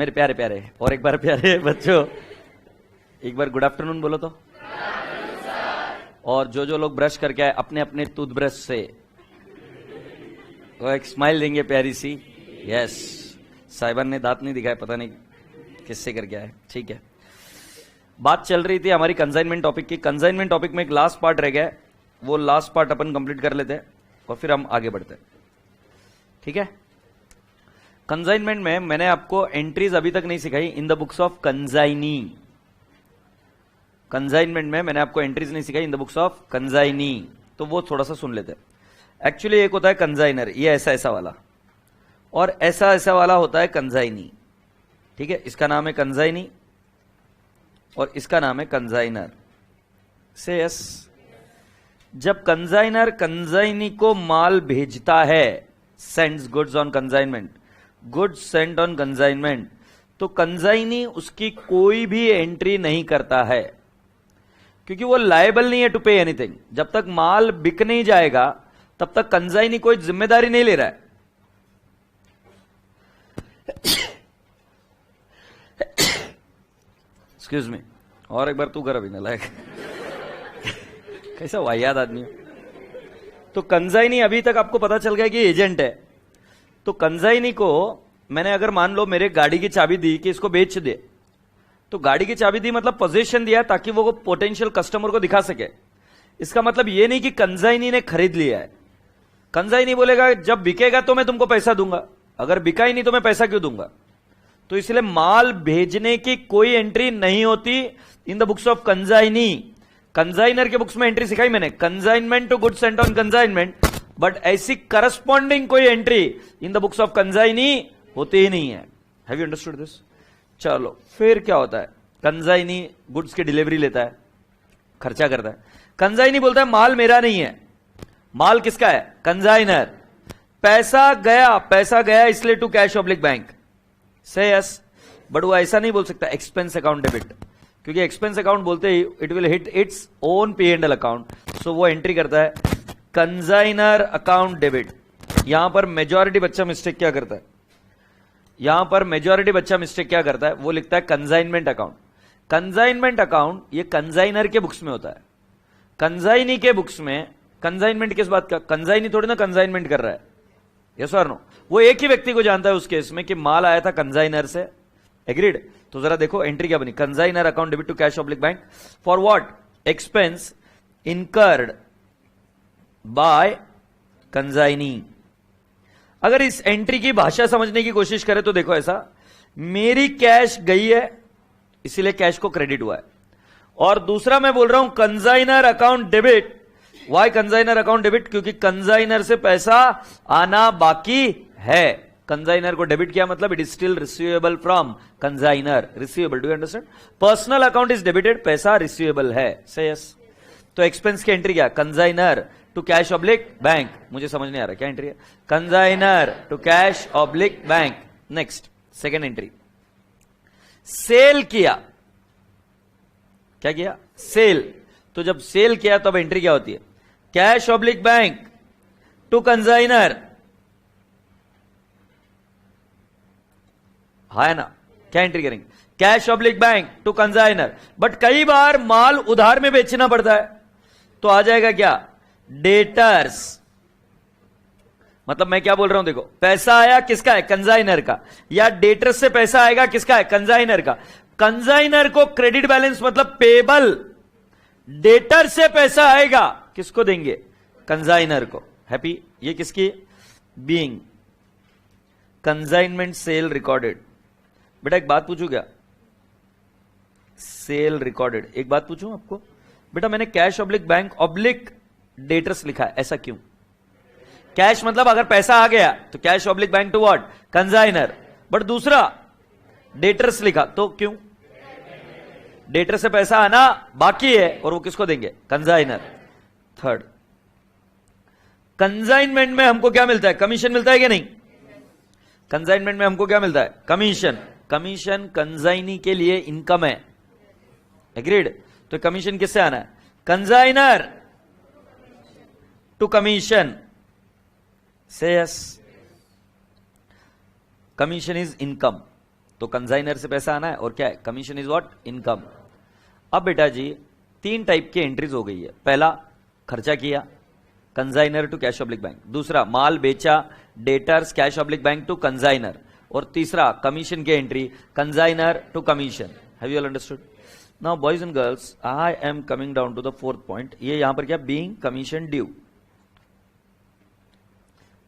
मेरे प्यारे प्यारे, और एक बार प्यारे बच्चों, एक बार गुड आफ्टरनून बोलो तो। और जो लोग ब्रश करके आए अपने अपने टूथब्रश से वो एक स्माइल देंगे प्यारी सी। यस, साहिबान ने दांत नहीं दिखाया, पता नहीं किससे करके आए। ठीक है, बात चल रही थी हमारी कंसाइनमेंट टॉपिक की। कंसाइनमेंट टॉपिक में एक लास्ट पार्ट रह गया है, वो लास्ट पार्ट अपन कंप्लीट कर लेते हैं और फिर हम आगे बढ़ते हैं। ठीक है, कंसाइनमेंट में मैंने आपको एंट्रीज अभी तक नहीं सिखाई इन the books of consignee. Consignment में मैंने आपको एंट्रीज नहीं सिखाई इन द बुक्स ऑफ कंसाइनी, तो वो थोड़ा सा सुन लेते हैं। एक्चुअली एक होता है कंसाइनर, ये ऐसा ऐसा वाला, और ऐसा ऐसा वाला होता है कंसाइनी। ठीक है, इसका नाम है कंसाइनी और इसका नाम है कंसाइनर। से यस, जब कंसाइनर कंसाइनी को माल भेजता है, sends goods on consignment, goods sent on consignment, तो कंसाइनी उसकी कोई भी एंट्री नहीं करता है, क्योंकि वो लायबल नहीं है टू पे एनीथिंग। जब तक माल बिक नहीं जाएगा तब तक कंसाइनी कोई जिम्मेदारी नहीं ले रहा है। एक्सक्यूज मी, और एक बार तू कर अभी ना, लायक कैसा वाहियात आदमी। तो कंसाइनी अभी तक आपको पता चल गया कि एजेंट है। तो कंसाइनी को मैंने अगर मान लो मेरे गाड़ी की चाबी दी कि इसको बेच दे, तो गाड़ी की चाबी दी मतलब पोजीशन दिया ताकि वो पोटेंशियल कस्टमर को दिखा सके। इसका मतलब ये नहीं कि कंसाइनी ने खरीद लिया है। कंसाइनी बोलेगा जब बिकेगा तो मैं तुमको पैसा दूंगा, अगर बिका ही नहीं तो मैं पैसा क्यों दूंगा। तो इसलिए माल भेजने की कोई एंट्री नहीं होती in the books of consignee. Consignor के बुक्स में एंट्री सिखाई मैंने, consignment to goods sent on consignment, but ऐसी करस्पॉन्डिंग कोई entry in the books of consignee होती ही नहीं है। Have you understood this? चलो, फिर क्या होता है, कंसाइनी गुड्स की डिलीवरी लेता है, खर्चा करता है। कंसाइनी बोलता है माल मेरा नहीं है, माल किसका है? कंसाइनर। पैसा गया इसलिए to cash oblique bank, say yes. But वो ऐसा नहीं बोल सकता एक्सपेंस अकाउंट डेबिट, क्योंकि एक्सपेंस अकाउंट बोलते ही it will hit its own P&L account. So वो एंट्री करता है कंसाइनर अकाउंट डेबिट। यहां पर मेजॉरिटी बच्चा मिस्टेक क्या करता है, वो लिखता है कंसाइनमेंट अकाउंट। कंसाइनमेंट अकाउंट ये कंसाइनर के बुक्स में होता है, कंसाइनी के बुक्स में कंसाइनमेंट किस बात का? कंसाइनी थोड़ी ना कंसाइनमेंट कर रहा है, यस और नो। वो एक ही व्यक्ति को जानता है उस केस में कि माल आया था कंसाइनर से। एग्रीड? तो जरा देखो एंट्री क्या बनी, consignor account debit to cash oblique bank for what? Expense incurred by consignee. अगर इस एंट्री की भाषा समझने की कोशिश करें तो देखो ऐसा, मेरी कैश गई है इसीलिए कैश को क्रेडिट हुआ है, और दूसरा मैं बोल रहा हूं consignor account debit. Why consignor account debit? क्योंकि कंसाइनर से पैसा आना बाकी है। कंसाइनर को डेबिट किया मतलब it is still receivable from consignor, receivable. Do you understand? Personal account is debited, पैसा रिसीवेबल है, से यस। तो एक्सपेंस की एंट्री क्या? Consignor to cash oblique bank. मुझे समझ नहीं आ रहा क्या एंट्री है, consignor to cash oblique bank. Next, second entry, sale किया। क्या किया? सेल। तो जब सेल किया तब एंट्री क्या होती है? Cash oblique bank to consignor. है ना? क्या एंट्री करेंगे? Cash oblique bank to consignor. But कई बार माल उधार में बेचना पड़ता है, तो आ जाएगा क्या? डेटर्स। मतलब मैं क्या बोल रहा हूं, देखो पैसा आया किसका है? कंसाइनर का। या डेटर्स से पैसा आएगा किसका है? कंसाइनर का। कंसाइनर को क्रेडिट बैलेंस मतलब पेबल, डेटर से पैसा आएगा किसको देंगे? कंसाइनर को। हैप्पी? ये किसकी? Being consignment sale recorded. बेटा एक बात पूछूं क्या? सेल रिकॉर्डेड, एक बात पूछूं आपको बेटा, मैंने cash oblique bank oblique debtors लिखा है, ऐसा क्यों? कैश मतलब अगर पैसा आ गया तो cash oblique bank to what? Consignor. But दूसरा डेटर्स लिखा तो क्यों? डेटर से पैसा आना बाकी है और वो किसको देंगे? कंसाइनर। थर्ड, कंसाइनमेंट में हमको क्या मिलता है? कमीशन मिलता है कि नहीं? कंसाइनमेंट में हमको क्या मिलता है? कमीशन। कमीशन कंसाइनी के लिए इनकम है, एग्रीड? तो कमीशन किससे आना है? Consignor to commission, say yes. Commission is income. तो कंजाइनर से पैसा आना है, और क्या है, कमीशन इज व्हाट, इनकम। अब बेटा जी 3 टाइप की एंट्रीज हो गई है। पहला, खर्चा किया, consignor to cash oblique bank. दूसरा, माल बेचा, debtors cash oblique bank to consignor. और तीसरा, कमीशन की entry, consignor to commission. Have you all understood? Now boys and girls, I am coming down to the 4th point. ये यहां पर क्या, बीइंग कमीशन ड्यू।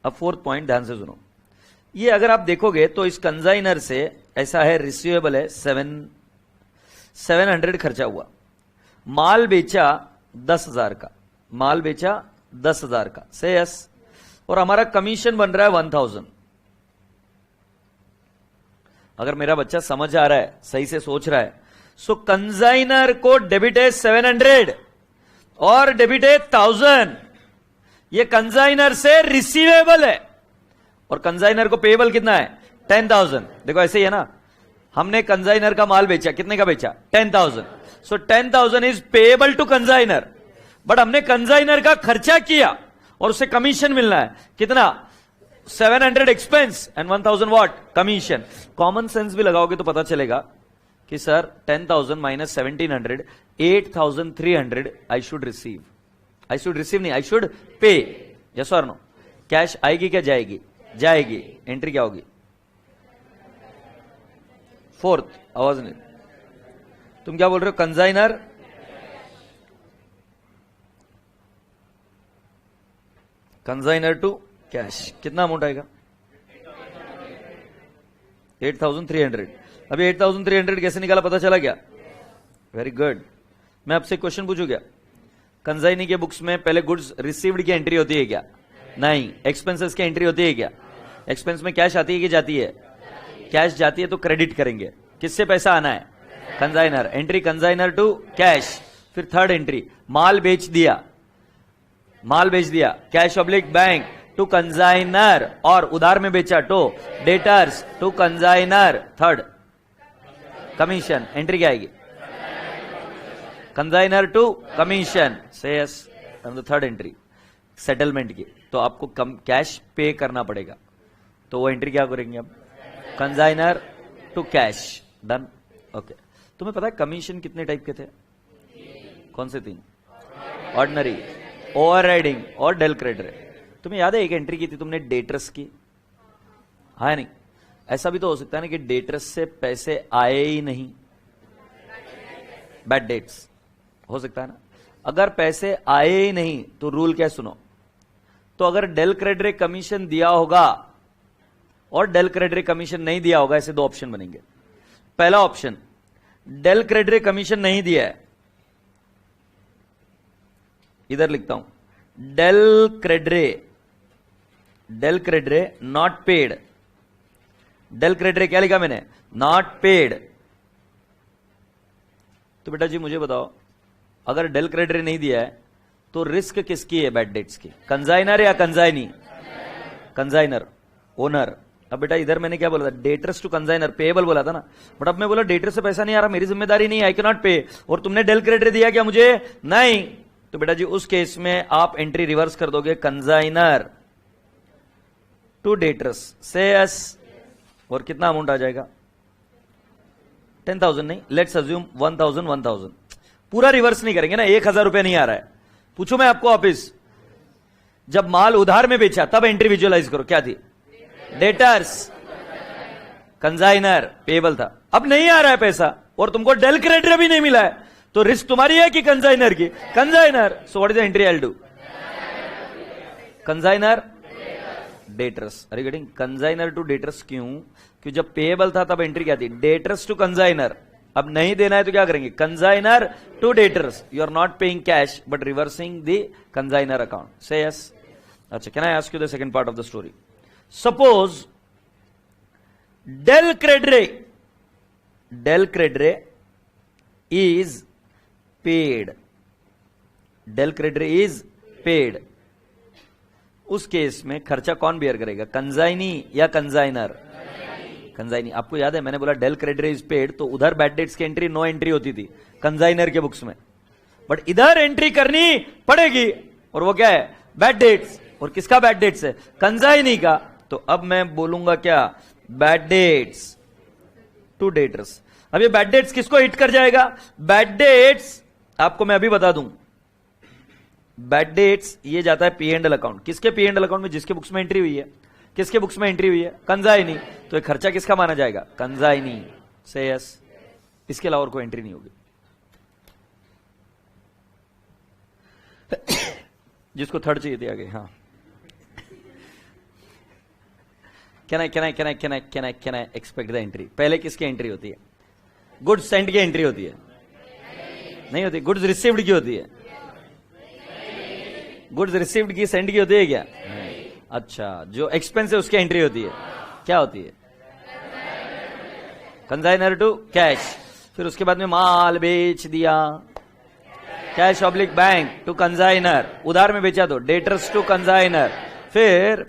अब 4th पॉइंट ध्यान से सुनो। ये अगर आप देखोगे तो इस कंजाइनर से ऐसा है, रिसीवेबल है 700 खर्चा हुआ, माल बेचा 10,000 का, माल बेचा 10,000 का, से यस, और हमारा कमीशन बन रहा है 1000। अगर मेरा बच्चा समझ आ रहा है, सही से सोच रहा है, सो कंजाइनर को डेबिट है 700 और डेबिट है 1000। ये कंजाइनर से रिसीवेबल है और कंजाइनर को पेएबल कितना है, 10,000। देखो ऐसे ही है ना, हमने कंजाइनर का माल बेचा, कितने का बेचा, 10,000। सो 10,000 इज पेएबल टू कंजाइनर, बट हमने कंजाइनर का खर्चा किया और उससे कमीशन मिलना है, कितना, 700 expense and 1000 what, commission. Common sense भी लगाओगे तो पता चलेगा कि sir 10,000 minus 1700, 8,300 I should receive. I should receive नहीं, आई शुड पे। यस और नो? कैश आएगी क्या जाएगी? जाएगी। एंट्री क्या होगी? 4th। आवाज नहीं, तुम क्या बोल रहे हो? कंजाइनर टू कैश, कितना अमाउंट आएगा? 8,300। अभी 8,300 कैसे निकाला, पता चला क्या? Very good. मैं आपसे क्वेश्चन पूछू क्या? कंजाइनी के बुक्स में पहले गुड्स रिसीव्ड की एंट्री होती है क्या? नहीं। एक्सपेंसेस की एंट्री होती है क्या? एक्सपेंस में कैश आती है कि जाती है? कैश जाती है तो क्रेडिट करेंगे। किससे पैसा आना है? Consignor. Entry consignor to cash. फिर 3rd एंट्री, माल बेच दिया, माल बेच दिया, cash oblique bank to consignor, और उधार में बेचा तो debtors to consignor. 3rd, commission. Entry क्या आएगी? Consignor to commission, say yes. 3rd entry settlement की, तो आपको कैश पे करना पड़ेगा, तो वो एंट्री क्या करेंगे अब? कंजाइनर टू कैश। डन। ओके। तुम्हें पता है कमीशन कितने टाइप के थे? कौन से 3? ऑर्डिनरी, ओवरराइडिंग और डेल क्रेडिट। तुम्हें याद है एक एंट्री की थी तुमने डेटर्स की? हाँ नहीं? ऐसा भी तो हो सकता है ना कि डेटर्स से पैसे आए ही नहीं, बैड डेट्स, हो सकता है ना? अगर पैसे आए ही नहीं तो रूल क्या सुनो, तो अगर डेल क्रेडिट कमीशन दिया होगा और डेल क्रेडिट कमीशन नहीं दिया होगा, ऐसे 2 ऑप्शन बनेंगे। पहला ऑप्शन, डेल क्रेडिट कमीशन नहीं दिया है, इधर लिखता हूं, del credit not paid. Del credit क्या लिखा मैंने? Not paid. तो बेटा जी मुझे बताओ, अगर डेल क्रेडिट नहीं दिया है तो रिस्क किसकी है बैड डेट्स की? कंजाइनर या कंजाइनी? कंजाइनर, ओनर। अब बेटा इधर मैंने क्या बोला था? डेटर्स टू कंजाइनर, पेएबल बोला था ना, बट अब मैं बोला डेटर से पैसा नहीं आ रहा, मेरी जिम्मेदारी नहीं, आई कैन नॉट पे, और तुमने डेल क्रेडिट दिया क्या मुझे? नहीं। तो बेटा जी उस केस में आप एंट्री रिवर्स कर दोगे, कंजाइनर टू डेटर्स, से यस, और कितना अमाउंट आ जाएगा? 10,000 नहीं, लेट्स अज्यूम 1,000। पूरा रिवर्स नहीं करेंगे ना, 1,000 रुपए नहीं आ रहा है। पूछो मैं आपको ऑफिस, जब माल उधार में बेचा तब एंट्री विजुअलाइज करो, क्या थी? डेटर्स, कंजाइनर, पेएबल था। अब नहीं आ रहा है पैसा और तुमको डेल क्रेडिट भी नहीं मिला है, तो रिस्क तुम्हारी है कि कंजाइनर की? Consignor. So what is the entry I will do? Consignor debtors. अरे गेटिंग? कंजाइनर टू डेटर्स क्यों? क्योंकि जब पेएबल था तब एंट्री क्या थी? Debtors to consignor. अब नहीं देना है तो क्या करेंगे? Consignor to debtors. You are not paying cash but reversing the consignor account, say yes. अच्छा, can I ask you the second part of the story? Suppose del credit is paid, del credit is paid. उस case में खर्चा कौन beer करेगा? Consignee या कंजाइनर? Consignee. आपको याद है मैंने बोला डेल क्रेडिट इज पेड, तो उधर बैड डेट्स की एंट्री नो एंट्री होती थी कंजाइनर के बुक्स में, बट इधर एंट्री करनी पड़ेगी, और वो क्या है? Bad debts. और किसका बैड डेट्स है? कंजाइनी का। तो अब मैं बोलूंगा क्या? Bad debts to debtors. अब ये बैड डेट्स किसको हिट कर जाएगा? बैड डेट्स आपको मैं अभी बता दूं, बैड डेट्स ये जाता है पी एंड एल अकाउंट। किसके पी एंड एल अकाउंट में? जिसके बुक्स में एंट्री हुई है। किसके बुक्स में एंट्री हुई है? कंजाइनी। तो ये खर्चा किसका माना जाएगा? कंजाइनी से यस, इसके अलावा और कोई एंट्री नहीं होगी। जिसको थर्ड चाहिए थे आगे, हाँ। Can I expect the entry? पहले किसकी एंट्री होती है? गुड्स सेंड की एंट्री होती है? नहीं होती। गुड्स रिसीव्ड की होती है? गुड्स रिसीव्ड की सेंड की होती है क्या? अच्छा, जो एक्सपेंस है उसकी एंट्री होती है, क्या होती है? Consignor to cash. फिर उसके बाद में माल बेच दिया, cash oblique bank to consignor, उधार में बेचा तो डेटर्स टू कंसाइनर। फिर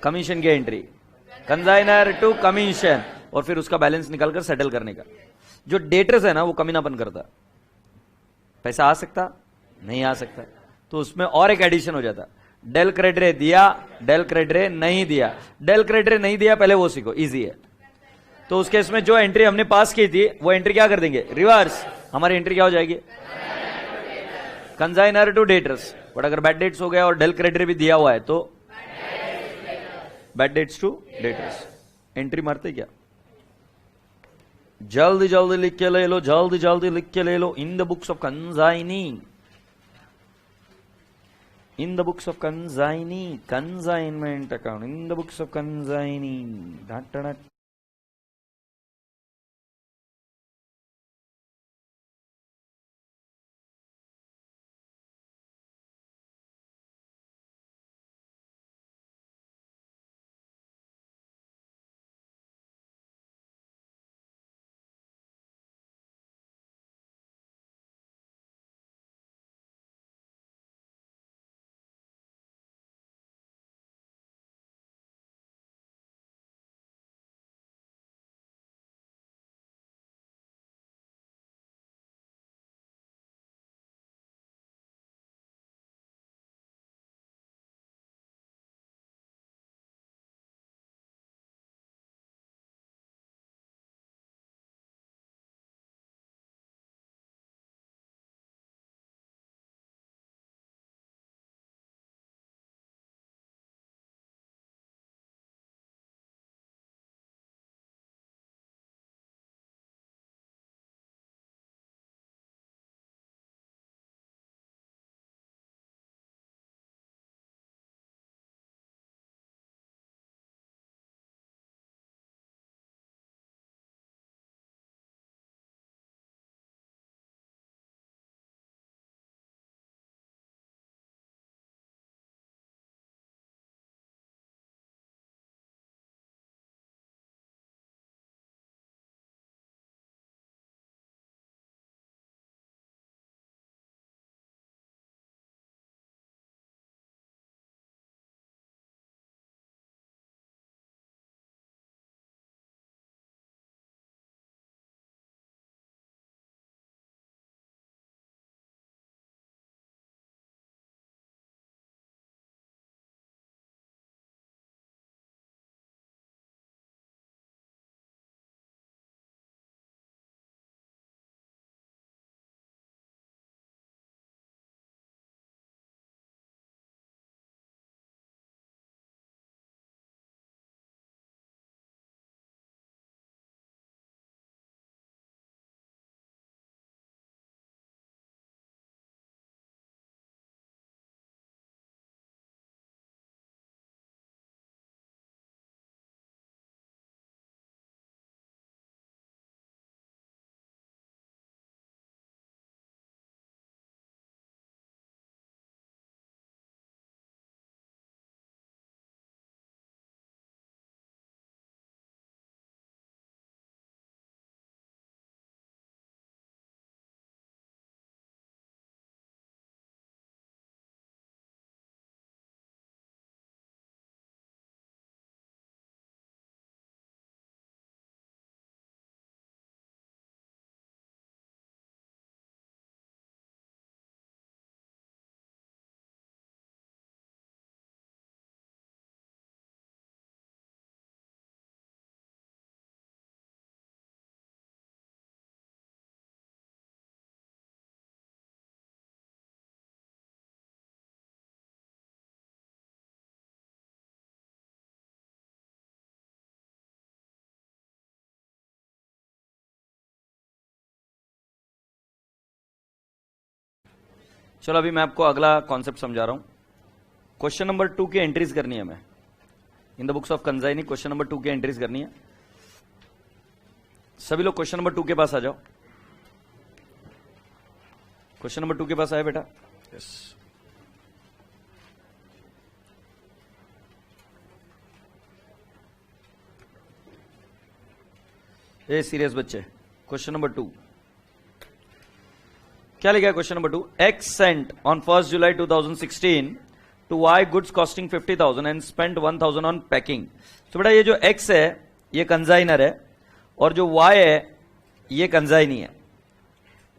कमीशन की एंट्री, कंसाइनर टू कमीशन, और फिर उसका बैलेंस निकालकर सेटल करने का। जो डेटर्स है ना वो कमीनापन करता, पैसा आ सकता नहीं आ सकता, तो उसमें और एक एडिशन हो जाता। डेल क्रेडिट दिया, डेल क्रेडिट नहीं दिया। डेल क्रेडिट नहीं दिया पहले वो सीखो, इजी है। तो उस केस में जो एंट्री हमने पास की थी वो एंट्री क्या कर देंगे? रिवर्स। हमारी एंट्री क्या हो जाएगी? Consignor to debtors. बट अगर बैड डेट्स हो गया और डेल क्रेडिट भी दिया हुआ है तो bad debts to debtors. Entry मारते क्या? जल्दी जल्दी लिख के ले लो, जल्दी जल्दी लिख के ले लो। In the books of consignee, in the books of consignment account, in the books of consignee. चलो अभी मैं आपको अगला कॉन्सेप्ट समझा रहा हूं। क्वेश्चन नंबर 2 की एंट्रीज करनी है हमें इन the books of consignee. Question number 2 की एंट्रीज करनी है। सभी लोग क्वेश्चन नंबर 2 के पास आ जाओ। क्वेश्चन नंबर 2 के पास आए बेटा। यस। ए सीरियस बच्चे, क्वेश्चन नंबर 2 क्या लिखा है? Question number 2, X sent on 1st July 2016 to Y goods costing 50,000 and spend 1,000 on packing. तो बेटा ये जो एक्स है ये कंजाइनर है और जो वाई है ये कंजाइनी है।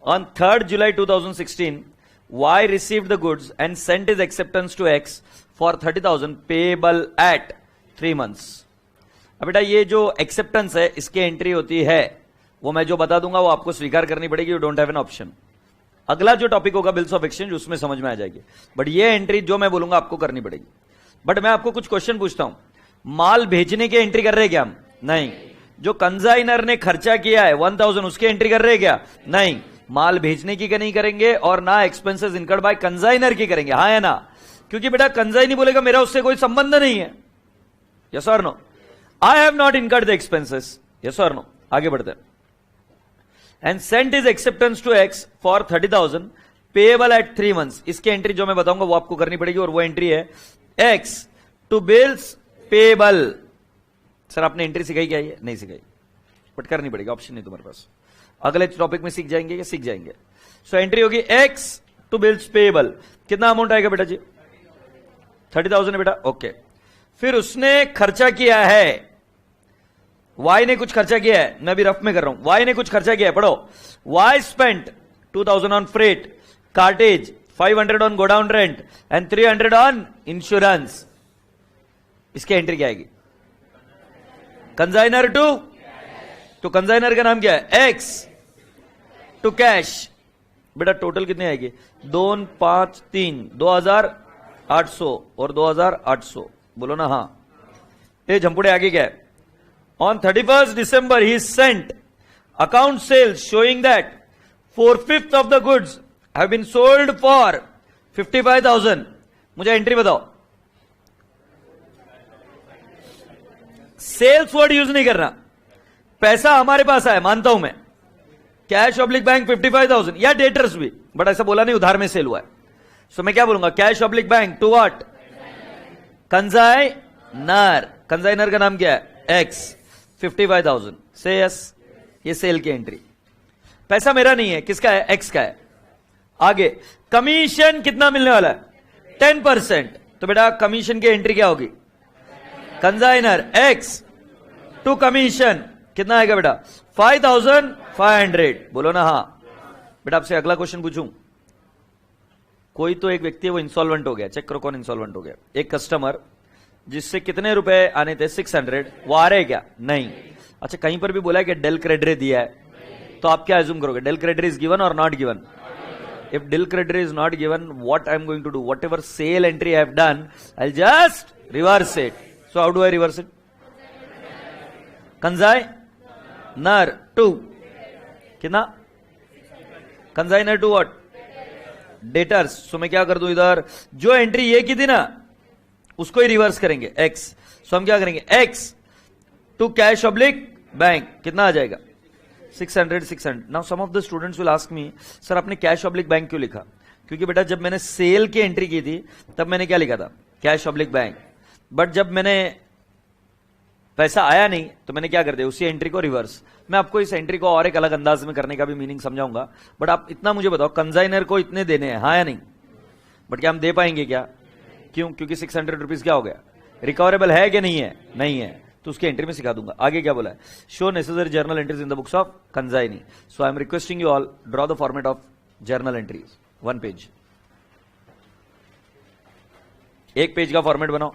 On 3rd July 2016 Y received the goods and sent is acceptance to X for 30,000 payable at 3 months। अब बेटा ये जो एक्सेप्टेंस है इसकी एंट्री होती है, वो मैं जो बता दूंगा वो आपको स्वीकार करनी पड़ेगी। You don't have an option. अगला जो टॉपिक होगा बिल्स ऑफ एक्सचेंज उसमें समझ में आ जाएगी, बट ये एंट्री जो मैं बोलूंगा आपको करनी पड़ेगी। बट मैं आपको कुछ क्वेश्चन पूछता हूं, माल भेजने की एंट्री कर रहे हैं क्या हम? नहीं। जो कंजाइनर ने खर्चा किया है 1,000 उसकी एंट्री कर रहे हैं क्या? नहीं। माल भेजने की नहीं करेंगे और ना एक्सपेंसेस इनकर्ड बाय कंजाइनर की करेंगे, हाँ या ना? क्योंकि बेटा कंजाइनी बोलेगा मेरा उससे कोई संबंध नहीं है। यस और no? I have not incurred the expenses. Yes or no? आगे बढ़ते हैं। And sent his acceptance to X for 30,000 payable at 3 months। इसकी एंट्री जो मैं बताऊंगा वो आपको करनी पड़ेगी और वो एंट्री है X to bills payable। Sir आपने एंट्री सिखाई क्या? ये नहीं सिखाई, बट करनी पड़ेगी, ऑप्शन नहीं तुम्हारे पास। अगले टॉपिक में सीख जाएंगे या सीख जाएंगे। सो एंट्री होगी X to bills payable। कितना अमाउंट आएगा बेटा जी? 30,000 है बेटा, ओके। फिर उसने खर्चा किया है, वाई ने कुछ खर्चा किया है, मैं भी रफ में कर रहा हूं। वाई ने कुछ खर्चा किया है, पढ़ो। Y spent 2,000 on freight, cartage, 500 on godown rent and 300 on insurance. इसकी एंट्री क्या आएगी? कंजाइनर टू, तो कंजाइनर का नाम क्या है? X to cash. बेटा टोटल कितनी आएगी? 2, 5, 3, 2,800 और 2,800। बोलो ना हाँ। ये झंपुड़े आगे क्या है? On 31st December, he sent account sales showing that 4/5 of the goods have been sold for 55,000। मुझे एंट्री बताओ। सेल्स वर्ड यूज नहीं करना। पैसा हमारे पास आया, मानता हूं मैं, कैश ऑब्लिक बैंक 55,000 या डेटर्स भी, बट ऐसा बोला नहीं उधार में सेल हुआ है। सो मैं क्या बोलूंगा? Cash oblique bank to what? Consignor. Consignor का नाम क्या है? एक्स। 55,000 से यस, ये सेल की एंट्री। पैसा मेरा नहीं है, किसका है? एक्स का है। आगे कमीशन कितना मिलने वाला है? 10%। तो बेटा कमीशन की एंट्री क्या होगी? कंजाइनर एक्स टू कमीशन कितना आएगा बेटा? 5,500। बोलो ना हाँ। बेटा आपसे अगला क्वेश्चन पूछूं। कोई तो एक व्यक्ति है वो इंसॉल्वेंट हो गया, चेक करो कौन इंसॉल्वेंट हो गया। एक कस्टमर जिससे कितने रुपए आने थे? 600। वो आ रहे क्या? नहीं। अच्छा कहीं पर भी बोला है कि डेल क्रेडिट दिया है, तो आप क्या एज्यूम करोगे? डेल क्रेडिट इज गिवन और not given? If del credit is not given, what I am going to do? Whatever sale entry I have done, I will just reverse it. So how do I reverse it? Consignor to कितना? Consignor to what? Debtors. सो मैं क्या कर दूं इधर? जो entry ये की थी ना उसको ही रिवर्स करेंगे, एक्स। सो हम क्या करेंगे? X to cash oblique bank कितना आ जाएगा? 600, 600। Now some of the students will ask me, sir आपने कैश ऑब्लिक बैंक क्यों लिखा? क्योंकि बेटा जब मैंने सेल की एंट्री की थी तब मैंने क्या लिखा था? Cash oblique bank. बट जब मैंने पैसा आया नहीं तो मैंने क्या कर दिया? उसी एंट्री को रिवर्स। मैं आपको इस एंट्री को और एक अलग अंदाज में करने का भी मीनिंग समझाऊंगा, बट आप इतना मुझे बताओ, कंजाइनर को इतने देने हैं, हाँ या नहीं? बट क्या हम दे पाएंगे क्या? क्यों? क्योंकि 600 रुपीज क्या हो गया? रिकवरेबल है कि नहीं है? नहीं है। तो उसकी एंट्री में सिखा दूंगा। आगे क्या बोला है? Show necessary journal entries in the books of consignee. So I am requesting you all, draw the format of journal entries. 1 page, एक पेज का फॉर्मेट बनाओ।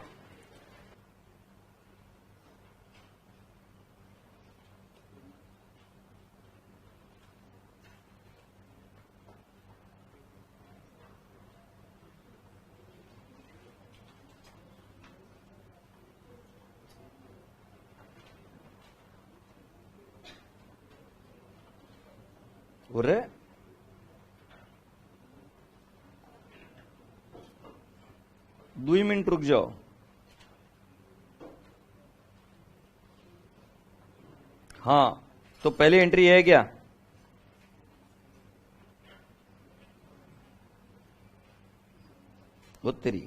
2 मिनट रुक जाओ। हाँ, तो पहली एंट्री है क्या? वो तेरी,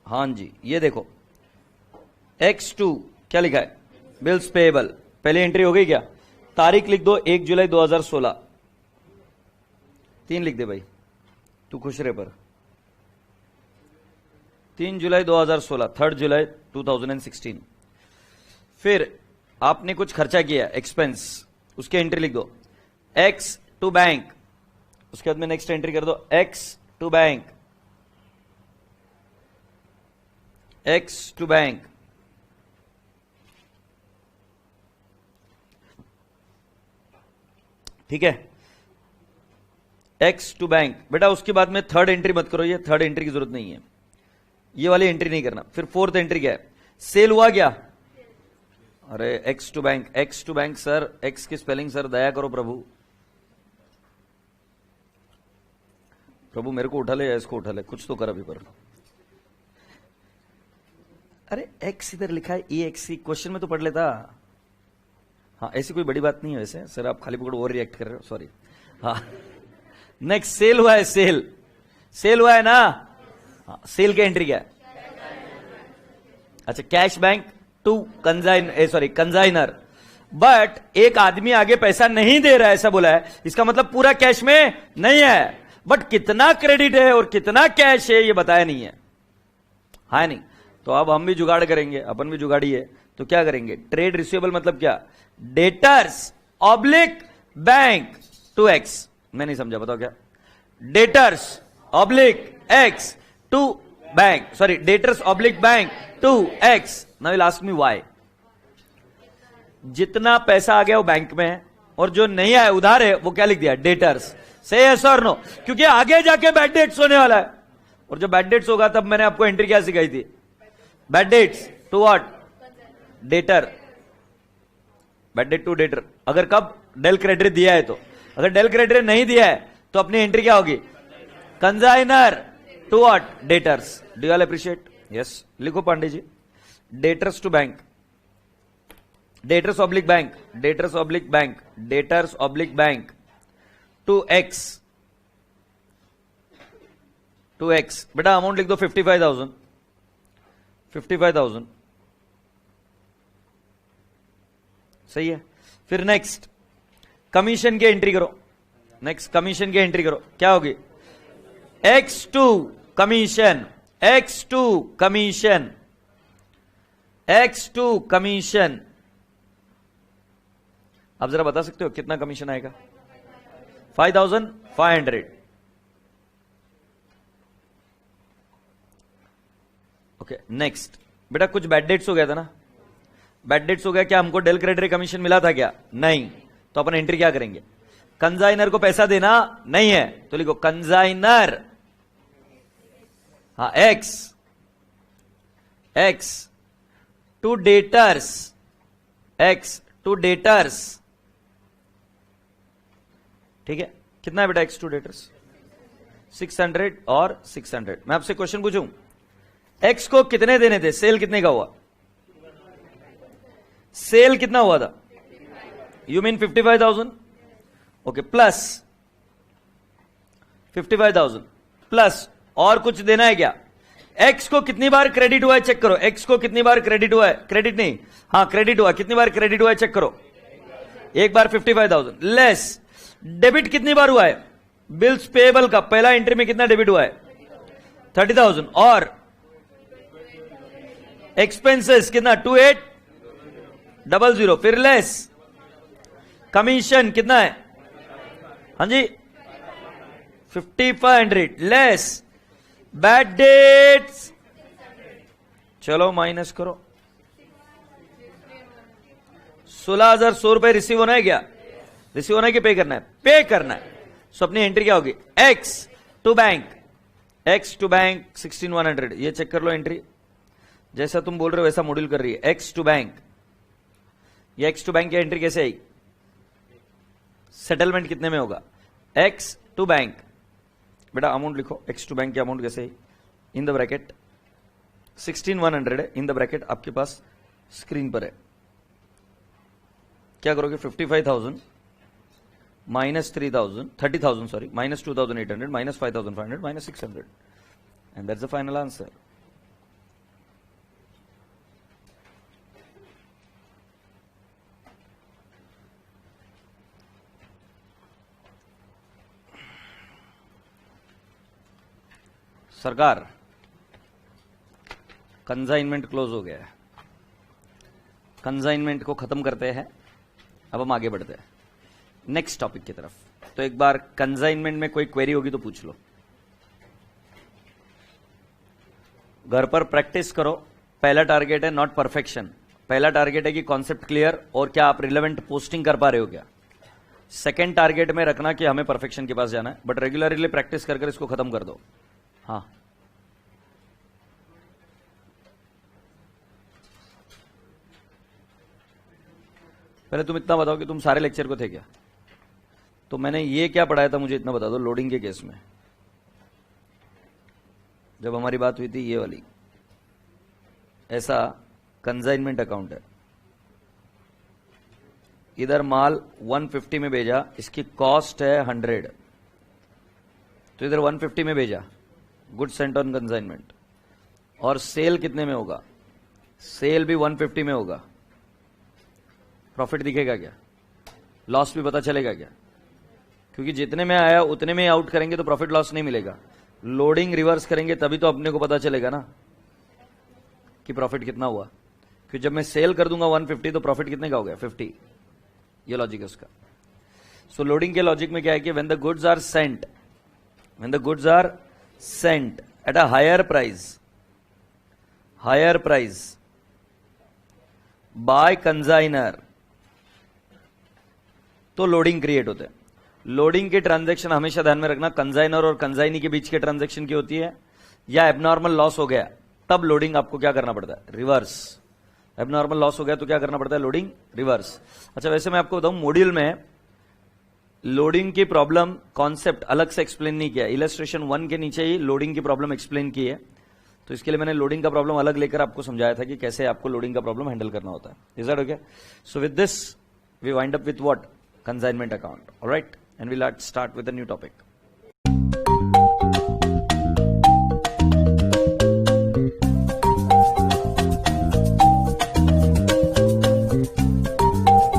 हाँ जी, ये देखो X2 क्या लिखा है? Bills payable. पहली एंट्री हो गई क्या? तारीख लिख दो 1 जुलाई 2016। 3 लिख दे भाई, तू खुश रहे पर। 3 जुलाई 2016, 3 जुलाई 2016। फिर आपने कुछ खर्चा किया, एक्सपेंस, उसकी एंट्री लिख दो X टू बैंक। उसके बाद में नेक्स्ट एंट्री कर दो X to bank, X to bank. ठीक है, X टू बैंक। बेटा उसके बाद में थर्ड एंट्री मत करो, ये थर्ड एंट्री की जरूरत नहीं है, ये वाली एंट्री नहीं करना। फिर फोर्थ एंट्री क्या है? सेल हुआ क्या? अरे X to bank, X to bank sir, X की स्पेलिंग सर दया करो प्रभु। प्रभु मेरे को उठा ले या इसको उठा ले, कुछ तो कर अभी पर। अरे X इधर लिखा है, EX, क्वेश्चन में तो पढ़ लेता। हाँ, ऐसी कोई बड़ी बात नहीं है वैसे सर, आप खाली पकड़ ओवर रिएक्ट कर रहे हो, सॉरी। हाँ, नेक्स्ट सेल हुआ है, सेल, सेल हुआ है ना? हाँ, सेल की एंट्री क्या है? अच्छा, कैश बैंक टू कंजाइनर। बट एक आदमी आगे पैसा नहीं दे रहा है ऐसा बोला है, इसका मतलब पूरा कैश में नहीं है, बट कितना क्रेडिट है और कितना कैश है ये बताया नहीं है, है नहीं? तो अब हम भी जुगाड़ करेंगे, अपन भी जुगाड़ी है, तो क्या करेंगे? ट्रेड रिसीवेबल मतलब क्या? Debtors oblique bank to X. मैं नहीं समझा, बताओ क्या? Debtors oblique X to bank, sorry, debtors oblique bank to X. Now will ask me why. जितना पैसा आ गया वो बैंक में है, और जो नहीं आया उधार है वो क्या लिख दिया? डेटर्स। से यस और नो, क्योंकि आगे जाके बैड डेट्स होने वाला है, और जब बैड डेट्स होगा तब मैंने आपको एंट्री क्या सिखाई थी? Bad debts to what? Debtor, bad debt to debtor. अगर कब? डेल क्रेडिट दिया है तो। अगर डेल क्रेडिट नहीं दिया है तो अपनी एंट्री क्या होगी? Consignor to what? Debtors. Do you all appreciate? Yes, लिखो Pandey ji. Debtors to bank, debtors oblique bank, debtors oblique bank, debtors oblique bank to X, to X. बेटा अमाउंट लिख दो 55,000, 55,000, सही है। फिर नेक्स्ट कमीशन की एंट्री करो, नेक्स्ट कमीशन की एंट्री करो, क्या होगी? X2 commission, X2 commission, X2 commission. आप जरा बता सकते हो कितना कमीशन आएगा? 5,500। Okay, next. बेटा कुछ बैड डेट्स हो गया था ना? बैड डेट्स हो गया, क्या हमको डेल क्रेडिट कमीशन मिला था क्या? नहीं। तो अपन एंट्री क्या करेंगे? कंजाइनर को पैसा देना नहीं है, तो लिखो कंजाइनर, हाँ, X, X to debtors, X to debtors. ठीक है, कितना है बेटा एक्स टू डेटर्स? 600 और 600। मैं आपसे क्वेश्चन पूछूं, एक्स को कितने देने थे? सेल कितने का हुआ? सेल कितना हुआ था? You mean 55,000? Okay, plus 55,000 plus और कुछ देना है क्या? एक्स को कितनी बार क्रेडिट हुआ है चेक करो, एक्स को कितनी बार क्रेडिट हुआ है? क्रेडिट नहीं, हाँ क्रेडिट हुआ, कितनी बार क्रेडिट हुआ है चेक करो? एक बार 55,000 लेस। डेबिट कितनी बार हुआ है? बिल्स पेएबल का पहला एंट्री में कितना डेबिट हुआ है? 30,000। और एक्सपेंसेस कितना? 2800। फिर लेस कमीशन कितना है? हाँ जी 5500 लेस बैड डेट्स, चलो माइनस करो। 16,100 रुपए रिसीव होना है क्या? रिसीव होना है कि पे करना है? पे करना है। सो अपनी एंट्री क्या होगी? X to bank, X to bank 16,100। ये चेक कर लो एंट्री, जैसा तुम बोल रहे हो वैसा मॉड्यूल कर रही है। एक्स टू बैंक, ये एक्स टू बैंक की एंट्री कैसे आई? सेटलमेंट कितने में होगा? एक्स टू बैंक, बेटा अमाउंट लिखो, X2 बैंक की अमाउंट कैसे, इन द ब्रैकेट 16,100 है, इन द ब्रैकेट आपके पास स्क्रीन पर है। क्या करोगे, 55,000 minus 30,000 sorry, minus 2,800 minus 5,500 minus 600 and that's the final answer. सरकार, कंसाइनमेंट क्लोज हो गया है, कंसाइनमेंट को खत्म करते हैं। अब हम आगे बढ़ते हैं नेक्स्ट टॉपिक की तरफ। तो एक बार कंसाइनमेंट में कोई क्वेरी होगी तो पूछ लो, घर पर प्रैक्टिस करो। पहला टारगेट है नॉट परफेक्शन, पहला टारगेट है कि कॉन्सेप्ट क्लियर और क्या आप रिलेवेंट पोस्टिंग कर पा रहे हो क्या। सेकेंड टारगेट में रखना कि हमें परफेक्शन के पास जाना है, बट रेगुलरली प्रैक्टिस कर इसको खत्म कर दो। हाँ, पहले तुम इतना बताओ कि तुम सारे लेक्चर को थे क्या। तो मैंने ये क्या पढ़ाया था मुझे इतना बता दो। लोडिंग के केस में जब हमारी बात हुई थी ये वाली, ऐसा कंसाइनमेंट अकाउंट है, इधर माल 150 में भेजा, इसकी कॉस्ट है 100, तो इधर 150 में भेजा, गुड सेंट ऑन कंसाइनमेंट, और सेल कितने में होगा, सेल भी 150 में होगा। प्रॉफिट दिखेगा क्या, लॉस भी पता चलेगा क्या, क्योंकि जितने में आया उतने में आउट करेंगे तो प्रॉफिट लॉस नहीं मिलेगा। लोडिंग रिवर्स करेंगे तभी तो अपने को पता चलेगा ना कि प्रॉफिट कितना हुआ, क्योंकि जब मैं सेल कर दूंगा 150 तो प्रॉफिट कितने का हो गया, 50। ये लॉजिक है उसका। सो लोडिंग के लॉजिक में क्या है कि when the goods are sent, when the goods are sent at a higher price by consignor, तो लोडिंग क्रिएट होते हैं। लोडिंग के ट्रांजैक्शन हमेशा ध्यान में रखना, कंसाइनर और कंसाइनी के बीच के ट्रांजैक्शन की होती है, या एबनॉर्मल लॉस हो गया तब लोडिंग आपको क्या करना पड़ता है, रिवर्स। एबनॉर्मल लॉस हो गया तो क्या करना पड़ता है, लोडिंग रिवर्स। अच्छा, वैसे मैं आपको बताऊं, मॉड्यूल में लोडिंग की प्रॉब्लम कॉन्सेप्ट अलग से एक्सप्लेन नहीं किया, इलस्ट्रेशन 1 के नीचे ही लोडिंग की प्रॉब्लम एक्सप्लेन की है। तो इसके लिए मैंने लोडिंग का प्रॉब्लम अलग लेकर आपको समझाया था कि कैसे आपको लोडिंग का प्रॉब्लम हैंडल करना होता है। Is that okay? So with this we wind up with what, consignment account. All right, and we'll start with a new topic.